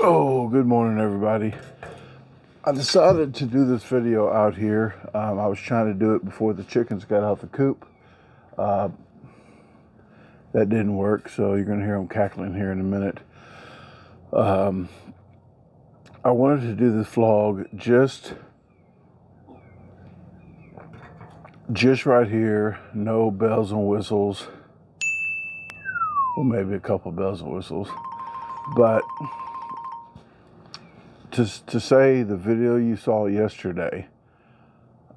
Oh, good morning, everybody. I decided to do this video out here. I was trying to do it before the chickens got out the coop. That didn't work, so you're going to hear them cackling here in a minute. I wanted to do this vlog just right here. No bells and whistles. Well, maybe a couple bells and whistles. But to say the video you saw yesterday,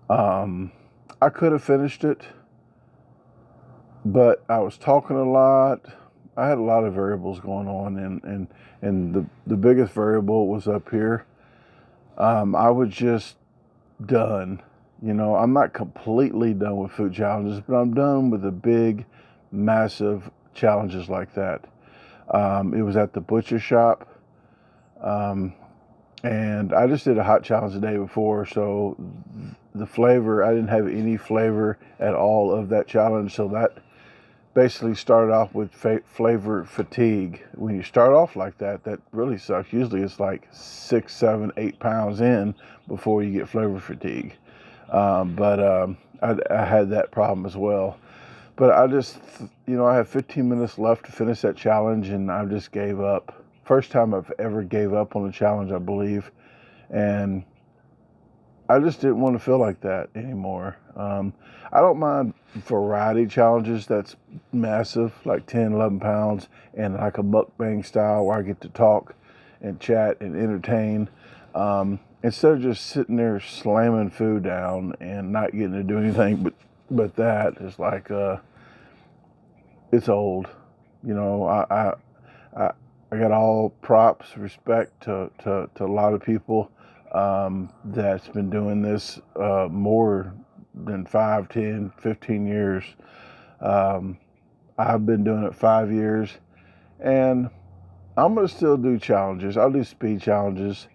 I could have finished it, but I was talking a lot. I had a lot of variables going on, and the biggest variable was up here. I was just done. You know, I'm not completely done with food challenges, but I'm done with the big, massive challenges like that. It was at the butcher shop. And I just did a hot challenge the day before, so the flavor, I didn't have any flavor at all of that challenge, so that basically started off with flavor fatigue. When you start off like that, that really sucks. Usually it's like 6, 7, 8 pounds in before you get flavor fatigue. But I had that problem as well. But I just, I had 15 minutes left to finish that challenge, and I just gave up. First time I've ever gave up on a challenge, I believe. And I just didn't want to feel like that anymore. I don't mind variety challenges that's massive, like 10, 11 pounds, and like a mukbang style where I get to talk and chat and entertain. Instead of just sitting there slamming food down and not getting to do anything but that, it's like, it's old. I got all props, respect to a lot of people that's been doing this more than 5, 10, 15 years. I've been doing it 5 years, and I'm going to still do challenges. I'll do speed challenges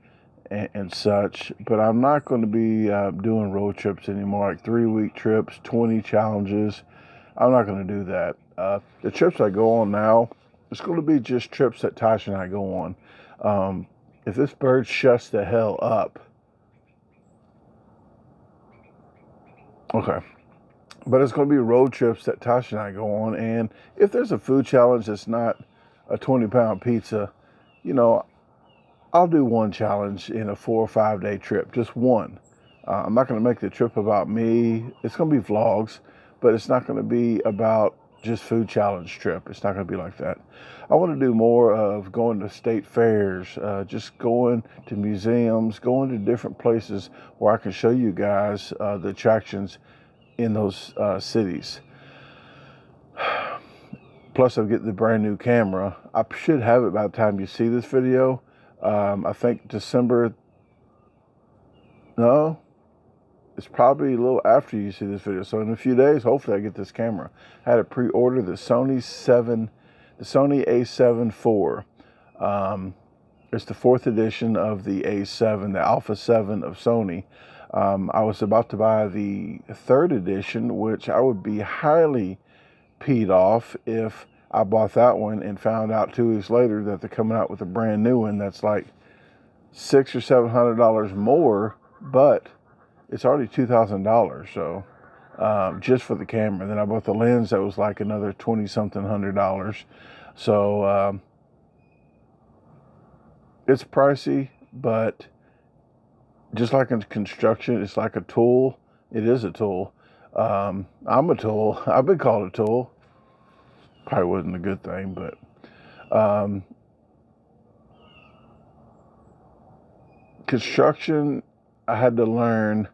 and such, but I'm not going to be doing road trips anymore, like 3-week trips, 20 challenges. I'm not going to do that. The trips I go on now, it's going to be just trips that Tasha and I go on. If this bird shuts the hell up. Okay. But it's going to be road trips that Tasha and I go on. And if there's a food challenge that's not a 20-pound pizza, I'll do one challenge in a 4 or 5 day trip. Just one. I'm not going to make the trip about me. It's going to be vlogs, but it's not going to be about just food challenge trip. It's not going to be like that. I want to do more of going to state fairs, just going to museums, going to different places where I can show you guys the attractions in those cities. Plus, I'll get the brand new camera. I should have it by the time you see this video. I think it's probably a little after you see this video. So in a few days, hopefully I get this camera. I had to pre-order the Sony A7 IV. It's the 4th edition of the A7, the Alpha 7 of Sony. I was about to buy the 3rd edition, which I would be highly peed off if I bought that one and found out 2 weeks later that they're coming out with a brand new one that's like $600 or $700 more, but it's already $2,000, so just for the camera. Then I bought the lens that was like another $20-something $100. So it's pricey, but just like in construction, it's like a tool. It is a tool. I'm a tool. I've been called a tool. Probably wasn't a good thing, but construction, I had to learn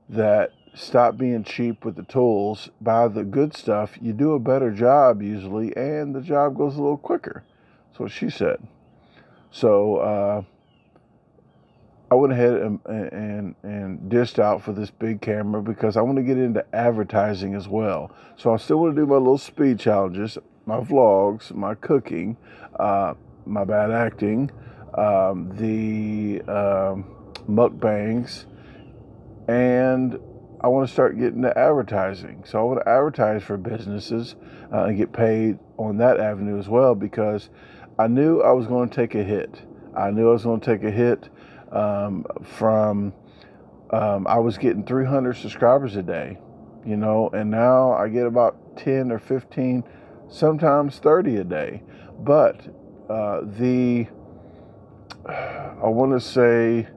that stop being cheap with the tools, buy the good stuff. You do a better job usually, and the job goes a little quicker. That's what she said. So I went ahead and dished out for this big camera because I want to get into advertising as well. So I still want to do my little speed challenges, my vlogs, my cooking, my bad acting, the mukbangs, and I want to start getting to advertising. So I want to advertise for businesses and get paid on that avenue as well, because I knew I was going to take a hit. I knew I was going to take a hit from I was getting 300 subscribers a day, you know, and now I get about 10 or 15, sometimes 30 a day. But I want to say,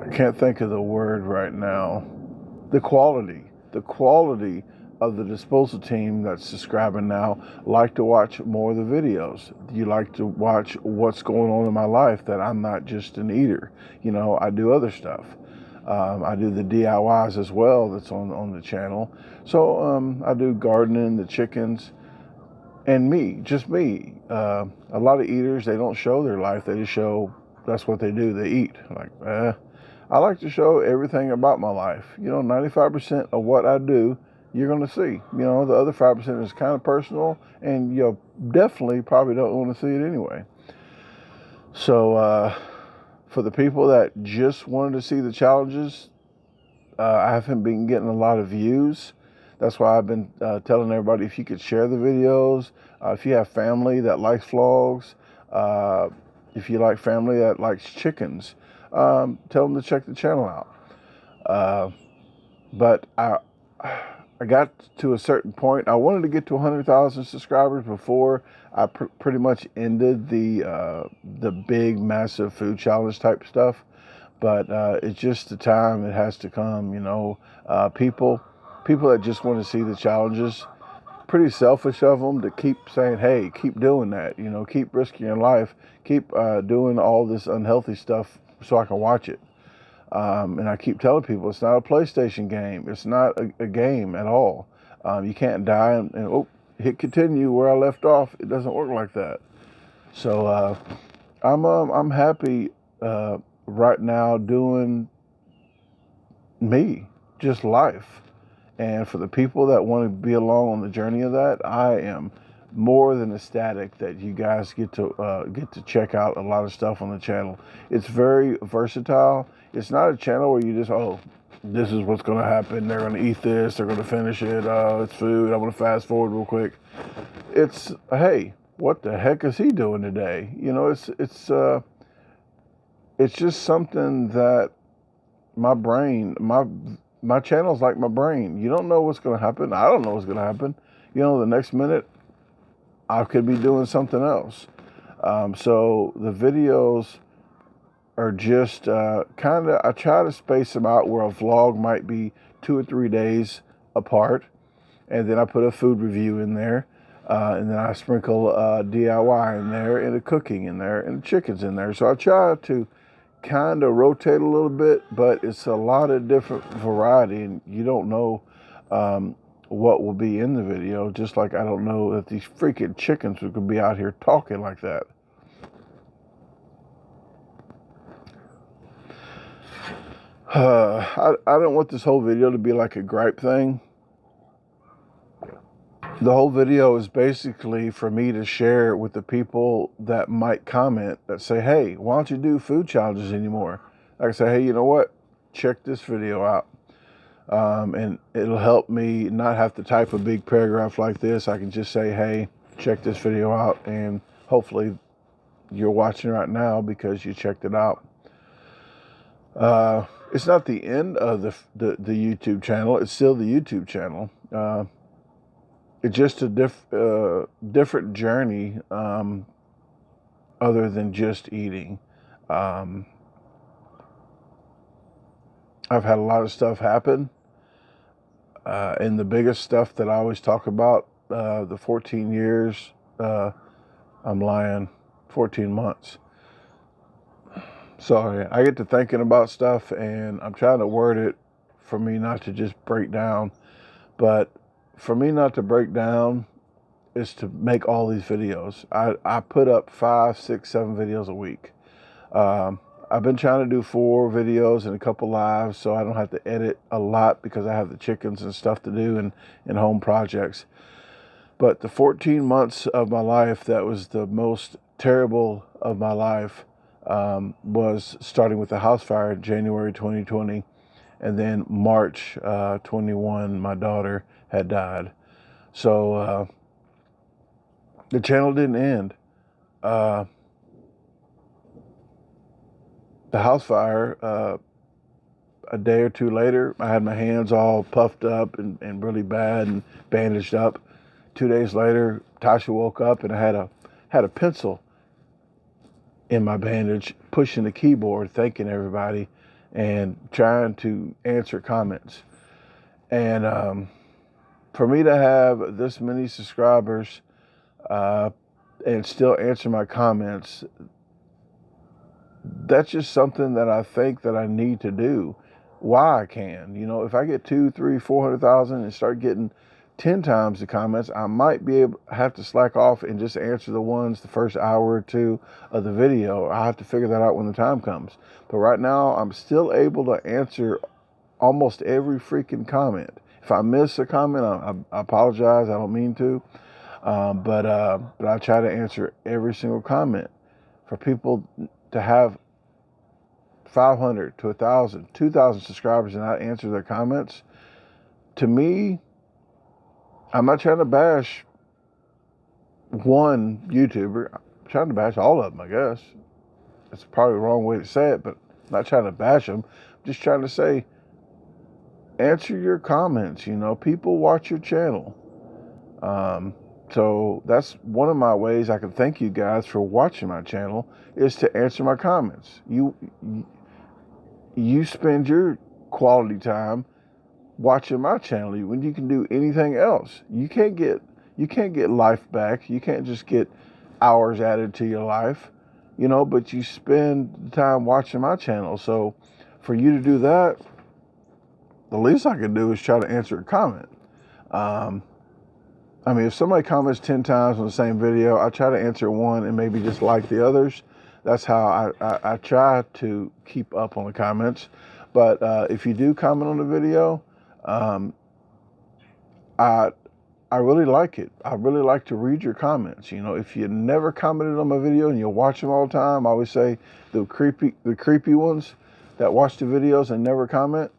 I can't think of the word right now. The quality of the disposal team that's subscribing now like to watch more of the videos. You like to watch what's going on in my life, that I'm not just an eater. You know, I do other stuff. I do the DIYs as well that's on the channel. So I do gardening, the chickens, and me, just me. A lot of eaters, they don't show their life. They just show, that's what they do. They eat. Like, I like to show everything about my life. You know, 95% of what I do, you're going to see. You know, the other 5% is kind of personal, and you definitely probably don't want to see it anyway. So for the people that just wanted to see the challenges, I haven't been getting a lot of views. That's why I've been telling everybody, if you could share the videos, if you have family that likes vlogs, if you like family that likes chickens, tell them to check the channel out. But I got to a certain point. I wanted to get to 100,000 subscribers before I pretty much ended the big, massive food challenge type stuff. But it's just the time it has to come, you know. People that just want to see the challenges, pretty selfish of them to keep saying, hey, keep doing that, you know, keep risking your life, keep doing all this unhealthy stuff so I can watch it. And I keep telling people, it's not a PlayStation game. It's not a game at all. You can't die and hit continue where I left off. It doesn't work like that. So I'm happy right now doing me, just life. And for the people that want to be along on the journey of that, I am more than ecstatic that you guys get to check out a lot of stuff on the channel. It's very versatile. It's not a channel where you just, this is what's going to happen. They're going to eat this. They're going to finish it. It's food. I'm going to fast forward real quick. It's, hey, what the heck is he doing today? You know, it's just something that my brain, my channel's like my brain. You don't know what's going to happen. I don't know what's going to happen. You know, the next minute, I could be doing something else. So the videos are just kind of, I try to space them out where a vlog might be 2 or 3 days apart. And then I put a food review in there. And then I sprinkle DIY in there, and the cooking in there, and the chickens in there. So I try to kind of rotate a little bit, but it's a lot of different variety, and you don't know what will be in the video, just like I don't know if these freaking chickens could be out here talking like that. I don't want this whole video to be like a gripe thing. The whole video is basically for me to share with the people that might comment that say, hey, why don't you do food challenges anymore? I can say, hey, you know what? Check this video out. And it'll help me not have to type a big paragraph like this. I can just say, hey, check this video out. And hopefully you're watching right now because you checked it out. It's not the end of the YouTube channel. It's still the YouTube channel. It's just a different journey other than just eating. I've had a lot of stuff happen. And the biggest stuff that I always talk about, the 14 years, I'm lying, 14 months. So I get to thinking about stuff, and I'm trying to word it for me not to just break down. But for me not to break down is to make all these videos. I put up 5, 6, 7 videos a week. I've been trying to do 4 videos and a couple lives so I don't have to edit a lot because I have the chickens and stuff to do and home projects. But the 14 months of my life that was the most terrible of my life was starting with the house fire in January 2020. And then March 21, my daughter had died. So the channel didn't end. the house fire, a day or two later, I had my hands all puffed up and really bad and bandaged up. 2 days later, Tasha woke up and I had a pencil in my bandage, pushing the keyboard, thanking everybody and trying to answer comments. And for me to have this many subscribers and still answer my comments, that's just something that I think that I need to do. Why I can, if I get 2, 3, 400,000 and start getting 10 times the comments, I might have to slack off and just answer the ones the first hour or two of the video. I'll have to figure that out when the time comes. But right now, I'm still able to answer almost every freaking comment. If I miss a comment, I apologize. I don't mean to. But I try to answer every single comment. For people to have 500 to 1,000, 2,000 subscribers and not answer their comments, to me, I'm not trying to bash one YouTuber. I'm trying to bash all of them, I guess. It's probably the wrong way to say it, but I'm not trying to bash them. I'm just trying to say, answer your comments. People watch your channel. So that's one of my ways I can thank you guys for watching my channel, is to answer my comments. You spend your quality time watching my channel when you can do anything else. You can't get life back. You can't just get hours added to your life, but you spend the time watching my channel. So for you to do that, the least I can do is try to answer a comment. If somebody comments 10 times on the same video, I try to answer one and maybe just like the others. That's how I try to keep up on the comments. But if you do comment on the video, I really like it. I really like to read your comments. If you never commented on my video and you watch them all the time, I always say the creepy ones that watch the videos and never comment.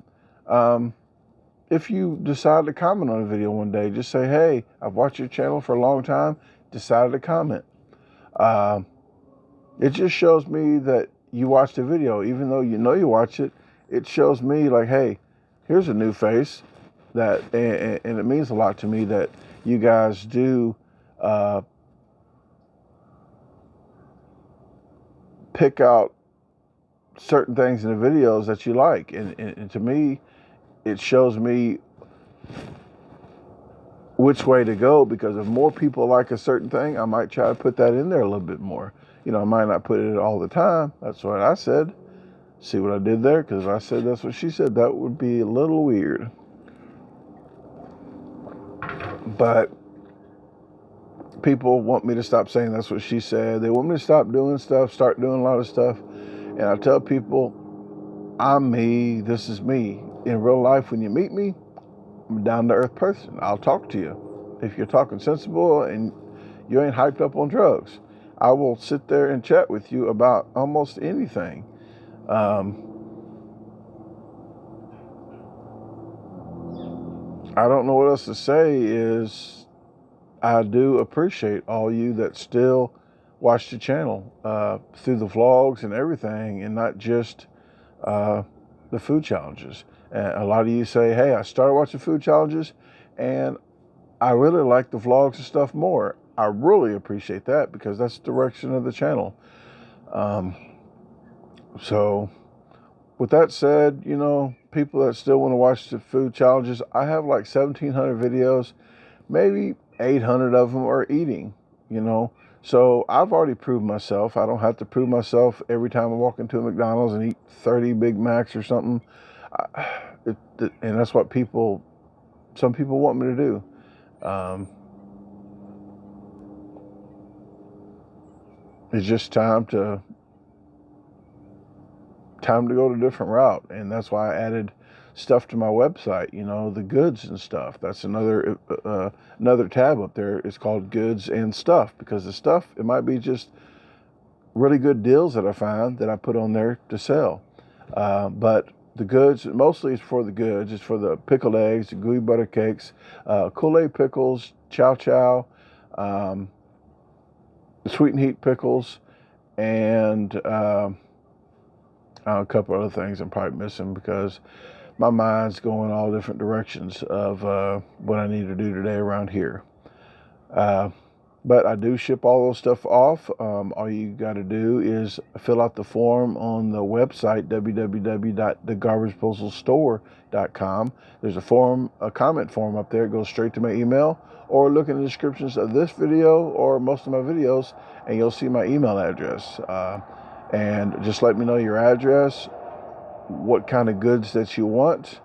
If you decide to comment on a video one day, just say, hey, I've watched your channel for a long time, decided to comment. It just shows me that you watched the video. Even though you watch it, it shows me like, hey, here's a new face. And it means a lot to me that you guys do pick out certain things in the videos that you like. And to me, it shows me which way to go, because if more people like a certain thing, I might try to put that in there a little bit more. I might not put it all the time. That's what I said. See what I did there? Because if I said that's what she said, that would be a little weird. But people want me to stop saying that's what she said. They want me to stop doing stuff, start doing a lot of stuff. And I tell people, I'm me. This is me. In real life, when you meet me, I'm a down-to-earth person. I'll talk to you. If you're talking sensible and you ain't hyped up on drugs, I will sit there and chat with you about almost anything. I don't know what else to say. Is I do appreciate all you that still watch the channel through the vlogs and everything, and not just the food challenges. And a lot of you say, hey, I started watching food challenges and I really like the vlogs and stuff more. I really appreciate that, because that's the direction of the channel. So with that said, people that still want to watch the food challenges, I have like 1,700 videos, maybe 800 of them are eating, So I've already proved myself. I don't have to prove myself every time I walk into a McDonald's and eat 30 Big Macs or something. And that's what some people want me to do. It's just time to go a different route. And that's why I added stuff to my website, the goods and stuff. That's another tab up there. It's called goods and stuff, because the stuff, it might be just really good deals that I find that I put on there to sell. But the goods, mostly it's for the goods. It's for the pickled eggs, the gooey butter cakes, Kool-Aid pickles, chow chow, sweet and heat pickles, and A couple other things I'm probably missing because my mind's going all different directions of what I need to do today around here. But I do ship all those stuff off. All you got to do is fill out the form on the website, www.DaGarbageDisposalstore.com. There's a comment form up there. It goes straight to my email, or look in the descriptions of this video or most of my videos, and you'll see my email address. And just let me know your address, what kind of goods that you want,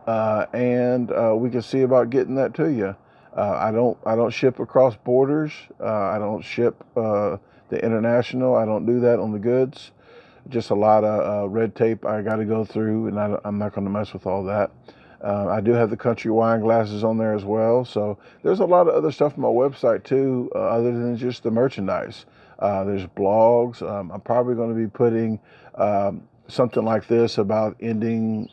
and we can see about getting that to you. I don't ship across borders. I don't ship the international. I don't do that on the goods. Just a lot of red tape I got to go through, and I'm not going to mess with all that. I do have the country wine glasses on there as well. So there's a lot of other stuff on my website too, other than just the merchandise. There's blogs. I'm probably going to be putting something like this about ending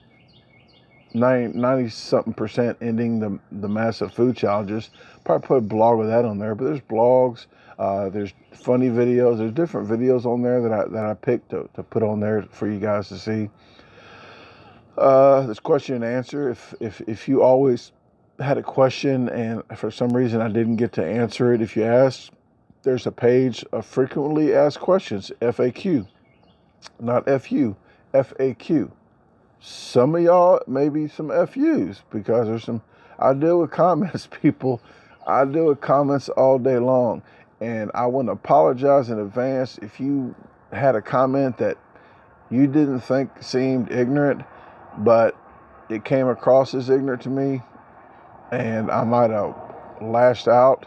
90-something% ending the massive food challenges. Probably put a blog of that on there. But there's blogs, there's funny videos, there's different videos on there that I picked to put on there for you guys to see. This question and answer. If you always had a question and for some reason I didn't get to answer it, if you asked, there's a page of frequently asked questions, FAQ, not FU, FAQ. Some of y'all maybe some FUs because there's some. I deal with comments, people. I deal with comments all day long, and I want to apologize in advance if you had a comment that you didn't think seemed ignorant, but it came across as ignorant to me, and I might have lashed out.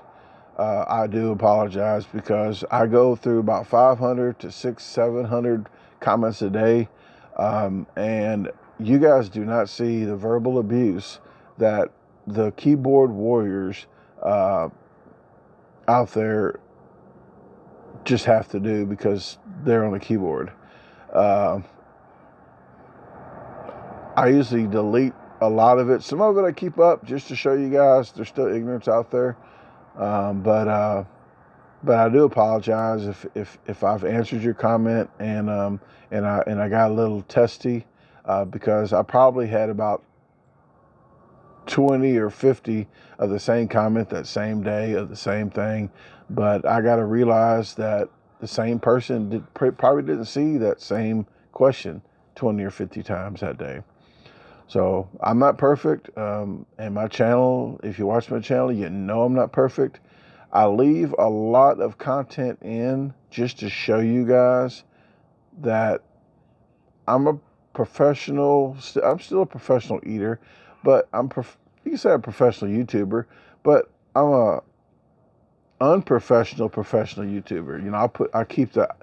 I do apologize because I go through about 500 to 700 comments a day, and you guys do not see the verbal abuse that the keyboard warriors out there just have to do because they're on a keyboard. I usually delete a lot of it. Some of it I keep up just to show you guys there's still ignorance out there. But I do apologize if I've answered your comment and I got a little testy because I probably had about 20 or 50 of the same comment that same day of the same thing. But I got to realize that the same person probably didn't see that same question 20 or 50 times that day. So I'm not perfect. And my channel, if you watch my channel, you know I'm not perfect. I leave a lot of content in just to show you guys that I'm a professional. I'm still a professional eater, but you can say I'm a professional YouTuber, but I'm a unprofessional professional YouTuber. You know, I keep the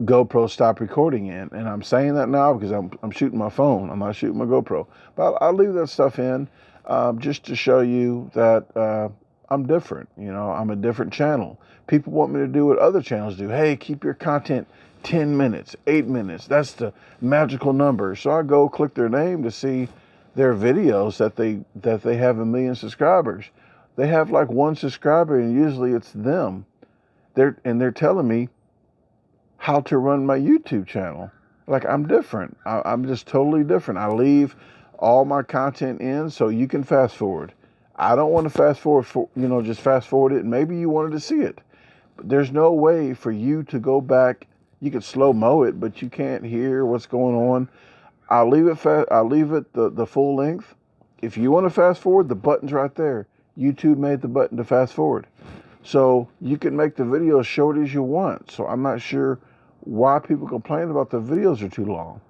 GoPro stop recording in, and I'm saying that now because I'm shooting my phone. I'm not shooting my GoPro, but I'll leave that stuff in just to show you that I'm different. You know, I'm a different channel. People want me to do what other channels do. Hey, keep your content 10 minutes, 8 minutes. That's the magical number. So I go click their name to see their videos that they have 1 million subscribers. They have like 1 subscriber, and usually it's them. They're telling me how to run my YouTube channel. Like, I'm different. I'm just totally different. I leave all my content in so you can fast forward. I don't want to fast forward just fast forward it, and maybe you wanted to see it. But there's no way for you to go back. You could slow mo it, but you can't hear what's going on. I'll leave it the full length. If you want to fast forward, the button's right there. YouTube made the button to fast forward. So you can make the video as short as you want. So I'm not sure why people complain about the videos are too long.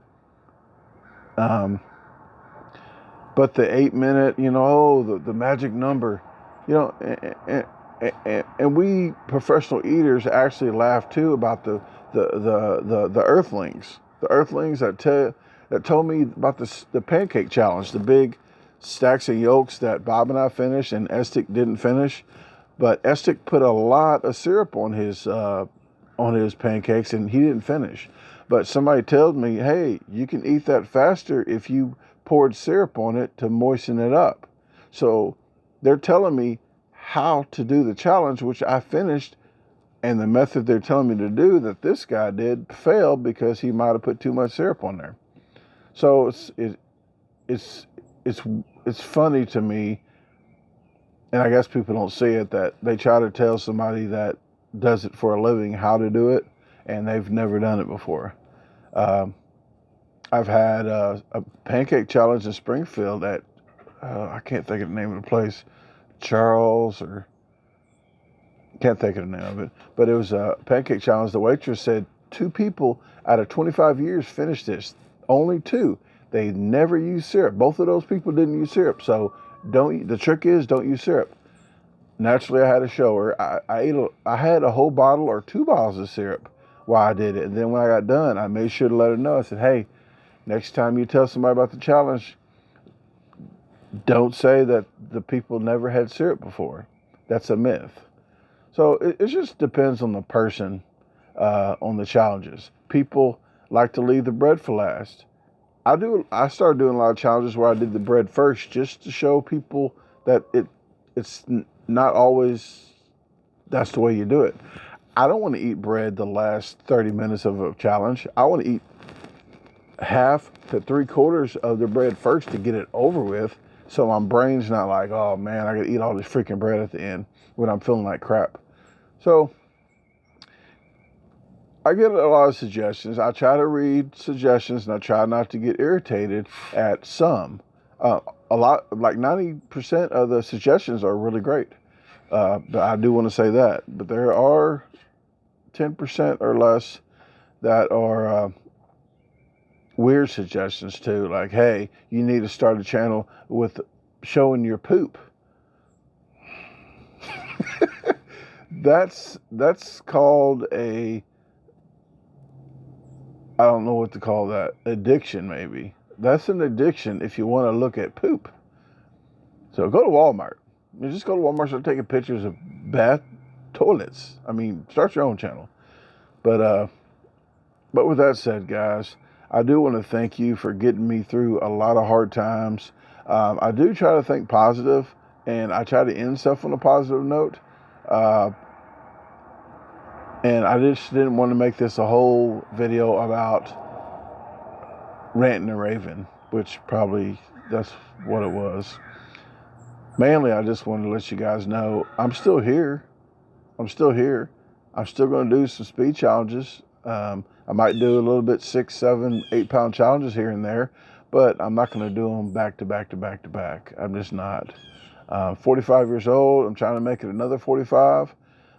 But the 8 minute, the magic number, and we professional eaters actually laugh too about the earthlings, that told me about the pancake challenge, the big stacks of yolks that Bob and I finished and Estic didn't finish. But Estic put a lot of syrup on his pancakes and he didn't finish. But somebody told me, hey, you can eat that faster if you poured syrup on it to moisten it up. So they're telling me how to do the challenge, which I finished And the method they're telling me to do that this guy did failed because he might have put too much syrup on there. So it's funny to me, and I guess people don't see it, that they try to tell somebody that does it for a living how to do it, and they've never done it before. I've had a pancake challenge in Springfield at I can't think of the name of the place, Charles, or can't think of the name of it, but it was a pancake challenge. The waitress said 2 people out of 25 years finished this. Only 2. They never used syrup. Both of those people didn't use syrup. So the trick is don't use syrup. Naturally, I had to show her. I had a whole bottle or 2 bottles of syrup while I did it. And then when I got done, I made sure to let her know. I said, hey, next time you tell somebody about the challenge, don't say that the people never had syrup before. That's a myth. So it just depends on the person, on the challenges. People like to leave the bread for last. I started doing a lot of challenges where I did the bread first, just to show people that it's not always that's the way you do it. I don't want to eat bread the last 30 minutes of a challenge. I want to eat half to 3/4 of the bread first to get it over with, so my brain's not like, oh man, I gotta eat all this freaking bread at the end when I'm feeling like crap. So I get a lot of suggestions. I try to read suggestions, and I try not to get irritated at some. A lot, like 90% of the suggestions are really great. But I do want to say that. But there are 10% or less that are weird suggestions too. Like, hey, you need to start a channel with showing your poop. That's called a, I don't know what to call that, addiction maybe. That's an addiction if you want to look at poop. So go to Walmart. You just go to Walmart and start taking pictures of bath toilets. I mean, start your own channel. But with that said, guys, I do want to thank you for getting me through a lot of hard times. I do try to think positive, and I try to end stuff on a positive note. And I just didn't want to make this a whole video about ranting and raving, which probably that's what it was. Mainly, I just wanted to let you guys know I'm still here. I'm still here. I'm still going to do some speed challenges. I might do a little bit 6, 7, 8 pound challenges here and there, but I'm not going to do them back to back to back to back. I'm just not. 45 years old. I'm trying to make it another 45.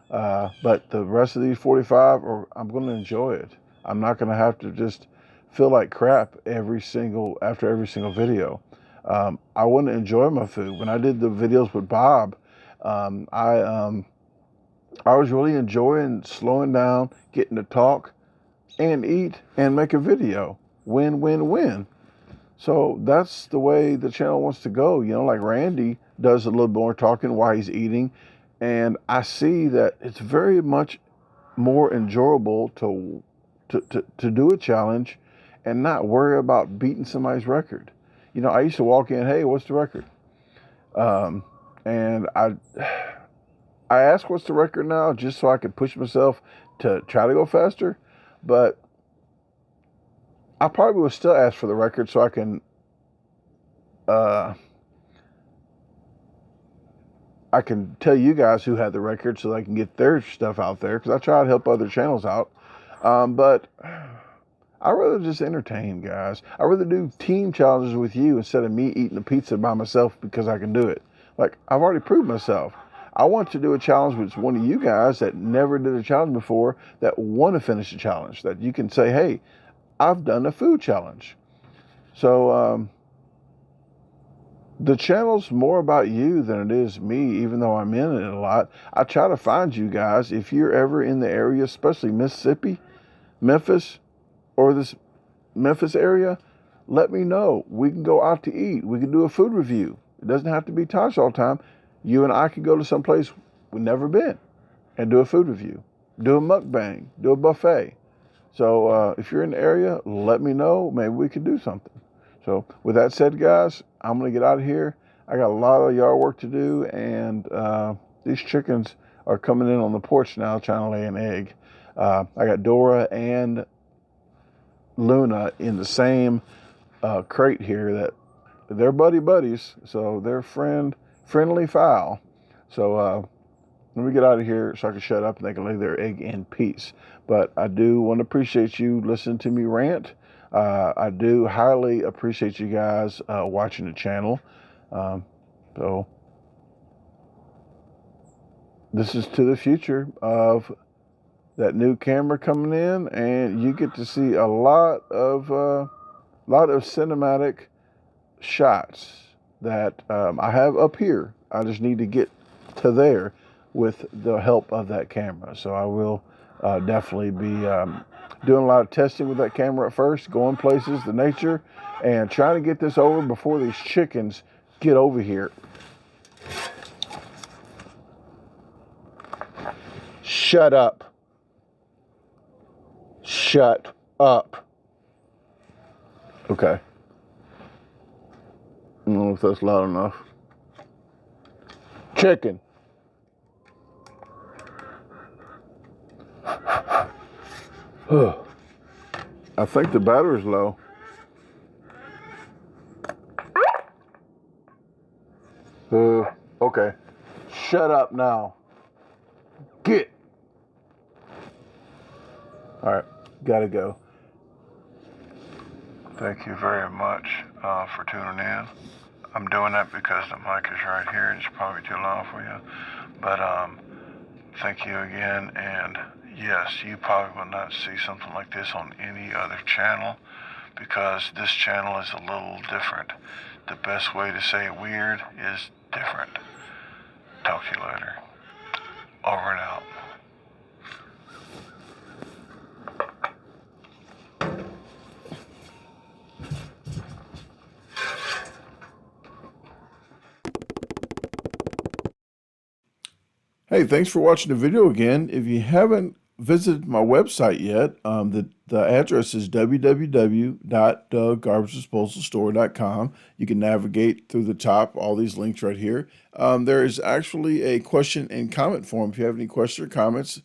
But the rest of these 45, I'm going to enjoy it. I'm not going to have to just feel like crap after every single video. I want to enjoy my food. When I did the videos with Bob, I was really enjoying slowing down, getting to talk and eat and make a video. Win, win, win. So that's the way the channel wants to go. You know, like Randy does a little more talking while he's eating. And I see that it's very much more enjoyable to do a challenge and not worry about beating somebody's record. You know, I used to walk in, hey, what's the record? And I ask what's the record now just so I could push myself to try to go faster. But I probably would still ask for the record so I can tell you guys who had the record so they can get their stuff out there, because I try to help other channels out. But I'd rather just entertain, guys. I'd rather do team challenges with you instead of me eating a pizza by myself because I can do it. Like, I've already proved myself. I want to do a challenge with one of you guys that never did a challenge before, that want to finish a challenge, that you can say, hey, I've done a food challenge. So, the channel's more about you than it is me, even though I'm in it a lot. I try to find you guys. If you're ever in the area, especially Mississippi, Memphis, or this Memphis area, let me know. We can go out to eat. We can do a food review. It doesn't have to be Tosh all the time. You and I could go to some place we've never been and do a food review, do a mukbang, do a buffet. So if you're in the area, let me know. Maybe we could do something. So with that said, guys, I'm going to get out of here. I got a lot of yard work to do, and these chickens are coming in on the porch now trying to lay an egg. I got Dora and Luna in the same crate here. That they're buddies, so they're friendly fowl. So let me get out of here so I can shut up and they can lay their egg in peace. But I do want to appreciate you listening to me rant. I do highly appreciate you guys watching the channel. So this is to the future of that new camera coming in, and you get to see a lot of cinematic shots that I have up here. I just need to get to there with the help of that camera. So I will definitely be doing a lot of testing with that camera at first, going places, the nature, and trying to get this over before these chickens get over here. Shut up. Shut up. Okay. I don't know if that's loud enough. Chicken. I think the battery's low. Okay. Shut up now. Get. All right. Gotta go. Thank you very much for tuning in. I'm doing that because the mic is right here. It's probably too loud for you. But thank you again. And yes, you probably will not see something like this on any other channel because this channel is a little different. The best way to say it weird is different. Talk to you later. Over and out. Hey, thanks for watching the video again. If you haven't visited my website yet, the address is www.DaGarbageDisposalStore.com. You can navigate through the top, all these links right here. There is actually a question and comment form. If you have any questions or comments,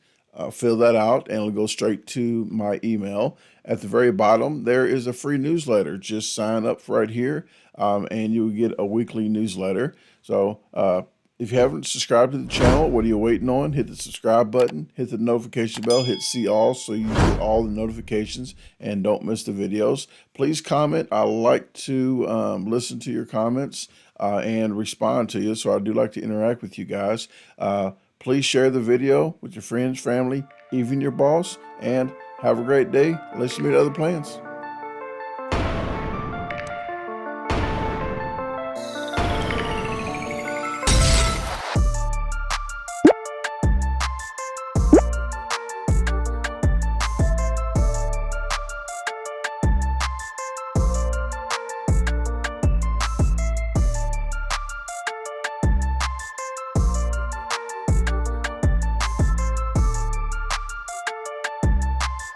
fill that out and it'll go straight to my email. At the very bottom, there is a free newsletter. Just sign up right here and you'll get a weekly newsletter. So, if you haven't subscribed to the channel, what are you waiting on? Hit the subscribe button, hit the notification bell, hit see all so you get all the notifications and don't miss the videos. Please comment. I like to listen to your comments and respond to you, so I do like to interact with you guys. Please share the video with your friends, family, even your boss, and have a great day. Let's meet other plans.